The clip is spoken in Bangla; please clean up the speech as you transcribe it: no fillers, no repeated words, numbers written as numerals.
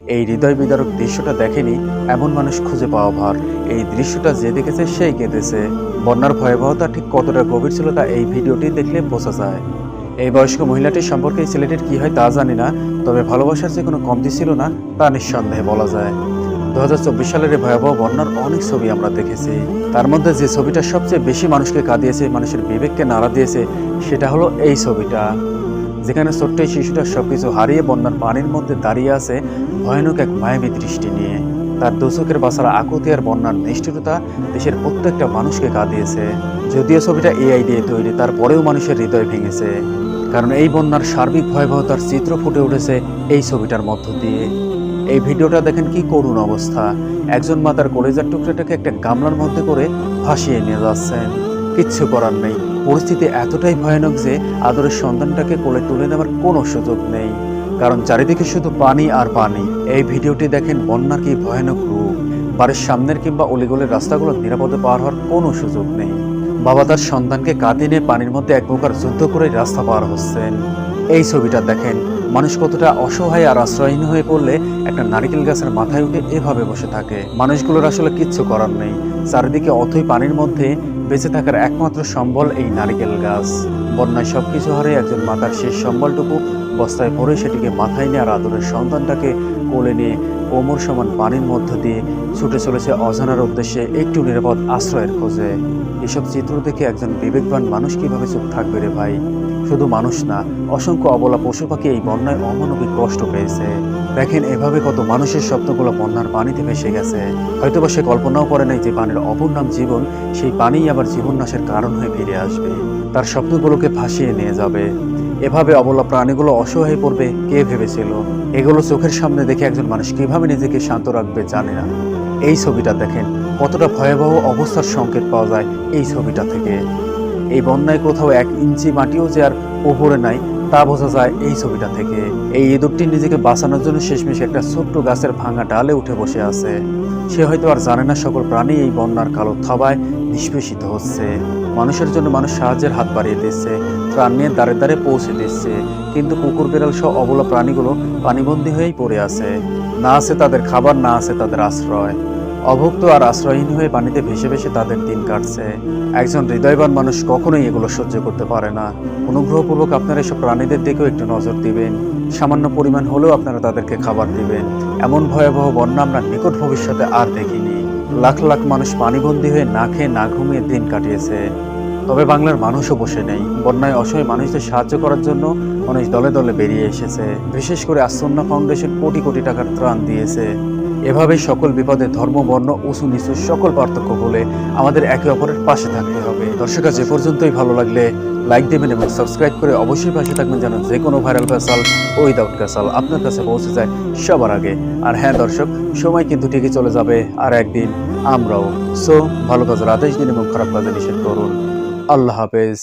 এই হৃদয় বিদারক দৃশ্যটা দেখেনি এমন মানুষ খুঁজে পাওয়া ভার। এই দৃশ্যটা যে দেখেছে সেই কেঁদেছে। বন্যার ভয়াবহতা ঠিক কতটা গভীর ছিল তা এই ভিডিওটি দেখলে বোঝা যায়। এই বয়স্ক মহিলাটির সম্পর্কে এই ছেলেটির কি হয় তা জানি না, তবে ভালোবাসার যে কোনো কমতি ছিল না তা নিঃসন্দেহে বলা যায়। 2024 সালের এই ভয়াবহ বন্যার অনেক ছবি আমরা দেখেছি। তার মধ্যে যে ছবিটা সবচেয়ে বেশি মানুষকে কাঁদিয়েছে, মানুষের বিবেককে নাড়া দিয়েছে, সেটা হলো এই ছবিটা, যেখানে ছোট্ট এই শিশুটা সবকিছু হারিয়ে বন্যার পানির মধ্যে দাঁড়িয়ে আছে ভয়ানক এক মায়াবী দৃষ্টি নিয়ে। তার দুচোখের বাছারা আকুতি আর বন্যার নিষ্ঠুরতা দেশের প্রত্যেকটা মানুষকে কাঁদিয়েছে। যদিও ছবিটা এআই দিয়ে তৈরি, তারপরেও মানুষের হৃদয় ভেঙেছে, কারণ এই বন্যার সার্বিক ভয়াবহতার চিত্র ফুটে উঠেছে এই ছবিটার মধ্য দিয়ে। এই ভিডিওটা দেখেন কি করুণ অবস্থা। একজন মা তার কলেজার টুকরাটাকে একটা গামলার মধ্যে করে ভাসিয়ে নিয়ে যাচ্ছেন। কিচ্ছু করার নেই, পরিস্থিতি এতটাই ভয়ানক যে আদরের সন্তানটাকে কোলে তুলে নেওয়ার কোনো সুযোগ নেই, কারণ চারিদিকে শুধু পানি আর পানি। এই ভিডিওটি দেখেন বন্যার কি ভয়ানক রূপ। বাড়ির সামনের কিংবা অলিগলের রাস্তাগুলো নিরাপদে পার হওয়ার কোনো সুযোগ নেই। বাবা তার সন্তানকে কাঁধে নিয়ে পানির মধ্যে এক প্রকার যুদ্ধ করে রাস্তা পার হচ্ছেন। এই ছবিটা দেখেন মানুষ কতটা অসহায় আর আশ্রয়হীন হয়ে পড়লে একটা নারিকেল গাছের মাথায় উঠে এভাবে বসে থাকে। মানুষগুলোর আসলে কিচ্ছু করার নেই। চারিদিকে অথই পানির মধ্যে বেঁচে থাকার একমাত্র সম্বল এই নারিকেল গাছ। বন্যায় সবকিছু হারে একজন মাতার শেষ সম্বলটুকু বস্তায় ভরে সেটিকে মাথায় নিয়ে আর আদরের সন্তানটাকে কোলে নিয়ে কোমর সমান পানির মধ্য দিয়ে ছুটে চলেছে অজানার উদ্দেশ্যে একটু নিরাপদ আশ্রয়ের খোঁজে। এসব চিত্র দেখে একজন বিবেকবান মানুষ কিভাবে চুপ থাকবে রে ভাই? শুধু মানুষ না, অসংখ্য অবলা পশু পাখি এই বন্যায় অমানবিক কষ্ট পেয়েছে। দেখেন এভাবে কত মানুষের স্বপ্নগুলো বন্যার পানিতে ভেসে গেছে। হয়তোবা সে কল্পনাও করে নাই যে পানির অপর নাম জীবন, সেই পানিই আবার জীবন নাশের কারণ হয়ে ফিরে আসবে, তার স্বপ্নগুলোকে ভাসিয়ে নিয়ে যাবে। এভাবে অবলা প্রাণীগুলো অসহায় পড়বে কে ভেবেছিল? এগুলো চোখের সামনে দেখে একজন মানুষ কিভাবে নিজেকে শান্ত রাখবে জানে না। এই ছবিটা দেখেন কতটা ভয়াবহ অবস্থার সংকেত পাওয়া যায় এই ছবিটা থেকে। এই বন্যায় কোথাও 1 ইঞ্চি মাটিও যে আর উপরে নাই তা বোঝা যায় এই ছবিটা থেকে। এই ইঁদুরটি নিজেকে বাঁচানোর জন্য শেষমেশ একটা ছোট্ট গাছের ভাঙা ডালে উঠে বসে আছে। সে হয়তো আর জানে না সকল প্রাণী এই বন্যার কালো থাবায় নিষ্পেষিত হচ্ছে। মানুষের জন্য মানুষ সাহায্যের হাত বাড়িয়ে দিচ্ছে, ত্রাণ নিয়ে দ্বারে দ্বারে পৌঁছে দিচ্ছে, কিন্তু কুকুর বিড়াল সহ অবলা প্রাণীগুলো পানিবন্দী হয়েই পড়ে আছে। না আছে তাদের খাবার, না আছে তাদের আশ্রয়। অভুক্ত আর আশ্রয়হীন হয়ে পানিতে ভেসে ভেসে তাদের দিন কাটছে। একজন হৃদয়বান মানুষ কখনোই এগুলো সহ্য করতে পারে না। অনুগ্রহপূর্বক আপনারা এসব প্রাণীদের দিকেও একটু নজর দিবেন। সামান্য পরিমাণ হলেও আপনারা তাদেরকে খাবার দিবেন। এমন ভয়াবহ বন্যা আমরা নিকট ভবিষ্যতে আর দেখিনি। লাখ লাখ মানুষ পানিবন্দী হয়ে না খেয়ে না ঘুমিয়ে দিন কাটিয়েছে। তবে বাংলার মানুষও বসে নেই। বন্যায় অসহায় মানুষদের সাহায্য করার জন্য মানুষ দলে দলে বেরিয়ে এসেছে। বিশেষ করে আসন্না ফাউন্ডেশন কোটি কোটি টাকার ত্রাণ দিয়েছে। এভাবেই সকল বিপদে ধর্ম, বর্ণ, উঁচু নিচু সকল পার্থক্য বলে আমাদের একে অপরের পাশে থাকতে হবে। দর্শক আজ এ পর্যন্তই। ভালো লাগলে লাইক দেবেন এবং সাবস্ক্রাইব করে অবশ্যই পাশে থাকবেন, যেন যে কোনো ভাইরাল ফেসাল উইদাউট ক্যাসাল আপনার কাছে পৌঁছে যায় সবার আগে। আর হ্যাঁ দর্শক, সময় কিন্তু ঠিকই চলে যাবে, আর একদিন আমরাও। সো ভালো কাজের আদেশ দিন এবং খারাপ কাজে নিষেধ করুন। আল্লাহ হাফেজ।